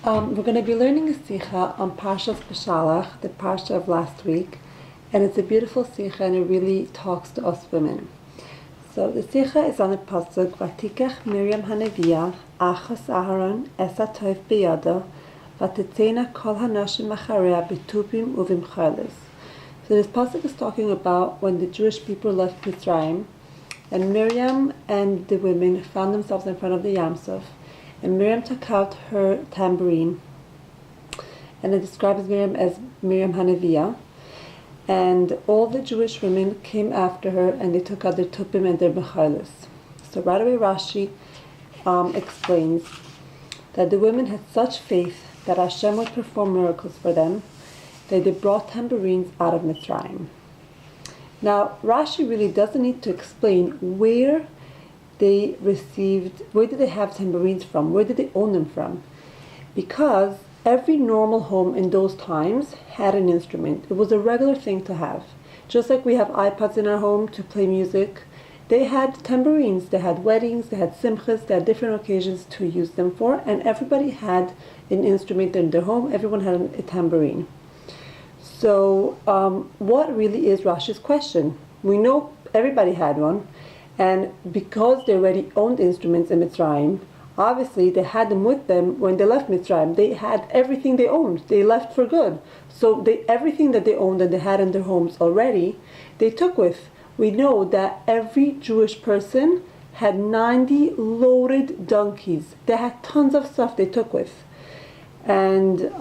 We're going to be learning a Sikha on Parshas Beshalach, the Parsha of last week, and it's a beautiful Sikha and it really talks to us women. So the Sikha is on the Pasuk, Vatikach Miriam Haneviyah, Achas Aharon, Esa Toif Biyada, Vatitzena Kol Hanashim Achareh Betupim Uvim Chayles. So this Pasuk is talking about when the Jewish people left Mitzrayim, and Miriam and the women found themselves in front of the Yam Suf. And Miriam took out her tambourine, and it describes Miriam as Miriam Haneviyah. And all the Jewish women came after her, and they took out their tupim and their mechalos. So right away Rashi explains that the women had such faith that Hashem would perform miracles for them, that they brought tambourines out of Mitzrayim. Now Rashi really doesn't need to explain where did they have tambourines from? Where did they own them from? Because every normal home in those times had an instrument. It was a regular thing to have. Just like we have iPods in our home to play music, they had tambourines. They had weddings, they had simchas, they had different occasions to use them for, and everybody had an instrument in their home. Everyone had a tambourine. So what really is Rashi's question? We know everybody had one. And because they already owned instruments in Mitzrayim, obviously they had them with them when they left Mitzrayim. They had everything they owned. They left for good. So everything that they owned and they had in their homes already, they took with. We know that every Jewish person had 90 loaded donkeys. They had tons of stuff they took with. And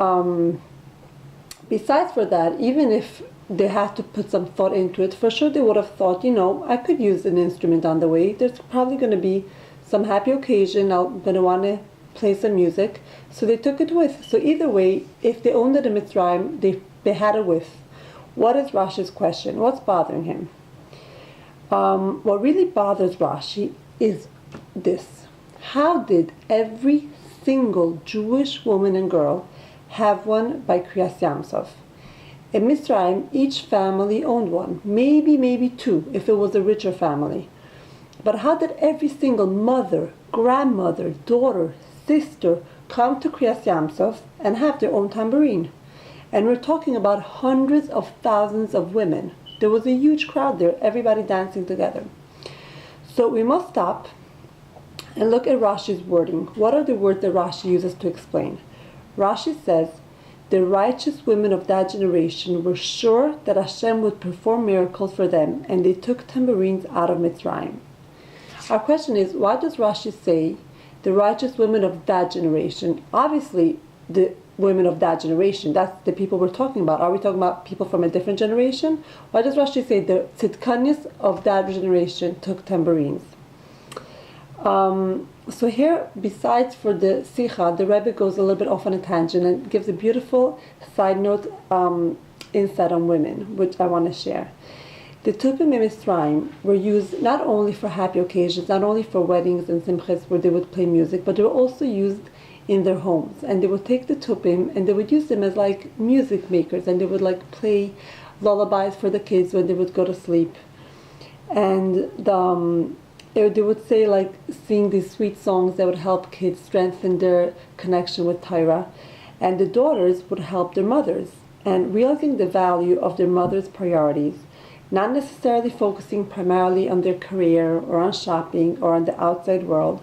besides for that, even if they had to put some thought into it, for sure they would have thought, I could use an instrument on the way. There's probably going to be some happy occasion. I'm going to want to play some music. So they took it with. So either way, if they owned it in Mitzrayim, they had it with. What is Rashi's question? What's bothering him? What really bothers Rashi is this. How did every single Jewish woman and girl have one by Kriyas Yamsov? In Mitzrayim, each family owned one, maybe two, if it was a richer family. But how did every single mother, grandmother, daughter, sister come to Kriyas Yamsov and have their own tambourine? And we're talking about hundreds of thousands of women. There was a huge crowd there, everybody dancing together. So we must stop and look at Rashi's wording. What are the words that Rashi uses to explain? Rashi says, the righteous women of that generation were sure that Hashem would perform miracles for them, and they took tambourines out of Mitzrayim. Our question is, why does Rashi say the righteous women of that generation? Obviously, the women of that generation, that's the people we're talking about. Are we talking about people from a different generation? Why does Rashi say the tzidkanias of that generation took tambourines? So here, besides for the Sikha, the Rebbe goes a little bit off on a tangent and gives a beautiful side note insight on women, which I want to share. The tupim in Mitzrayim were used not only for happy occasions, not only for weddings and simchas where they would play music, but they were also used in their homes. And they would take the tupim and they would use them as like music makers, and they would like play lullabies for the kids when they would go to sleep. And they would say sing these sweet songs that would help kids strengthen their connection with Torah, and the daughters would help their mothers. And realizing the value of their mothers' priorities, not necessarily focusing primarily on their career or on shopping or on the outside world,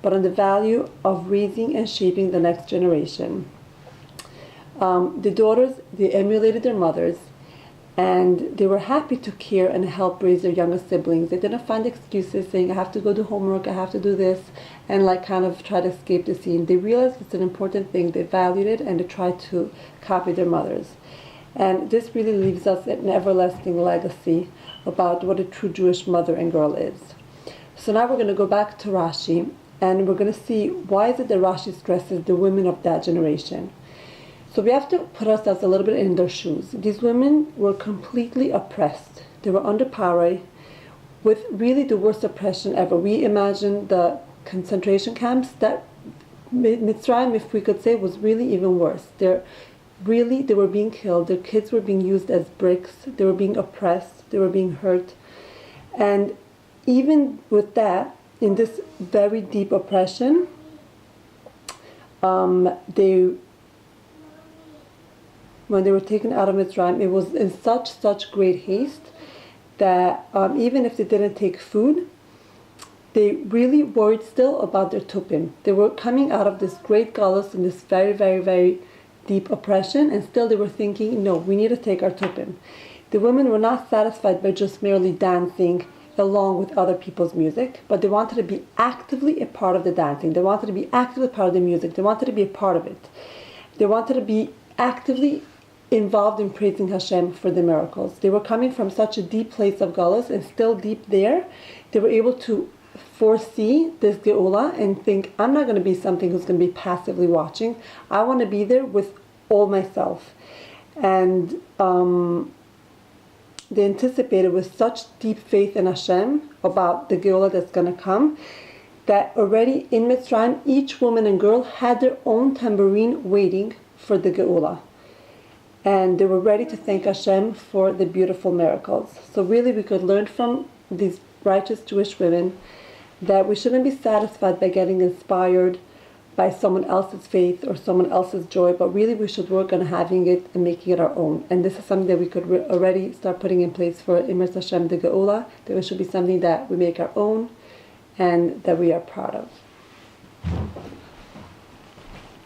but on the value of raising and shaping the next generation. The daughters, they emulated their mothers, and they were happy to care and help raise their younger siblings. They didn't find excuses saying, I have to go do homework, I have to do this, and kind of try to escape the scene. They realized it's an important thing, they valued it, and they tried to copy their mothers. And this really leaves us an everlasting legacy about what a true Jewish mother and girl is. So now we're going to go back to Rashi, and we're going to see why is it that Rashi stresses the women of that generation. So we have to put ourselves a little bit in their shoes. These women were completely oppressed. They were under power with really the worst oppression ever. We imagine the concentration camps. That Mitzrayim, if we could say, was really even worse. They were being killed. Their kids were being used as bricks. They were being oppressed. They were being hurt. And even with that, in this very deep oppression, they when they were taken out of Mitzrayim, it was in such great haste that even if they didn't take food, they really worried still about their tupim. They were coming out of this great galus and this very, very, very deep oppression, and still they were thinking, no, we need to take our tupim. The women were not satisfied by just merely dancing along with other people's music, but they wanted to be actively a part of the dancing. They wanted to be actively part of the music. They wanted to be a part of it. They wanted to be actively involved in praising Hashem for the miracles. They were coming from such a deep place of galus, and still deep there, they were able to foresee this geula and think, I'm not going to be something who's going to be passively watching. I want to be there with all myself. And they anticipated with such deep faith in Hashem about the geula that's going to come, that already in Mitzrayim, each woman and girl had their own tambourine waiting for the geula. And they were ready to thank Hashem for the beautiful miracles. So really we could learn from these righteous Jewish women that we shouldn't be satisfied by getting inspired by someone else's faith or someone else's joy, but really we should work on having it and making it our own. And this is something that we could already start putting in place for Imers Hashem the Geula, that it should be something that we make our own and that we are proud of.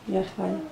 Yeah, fine.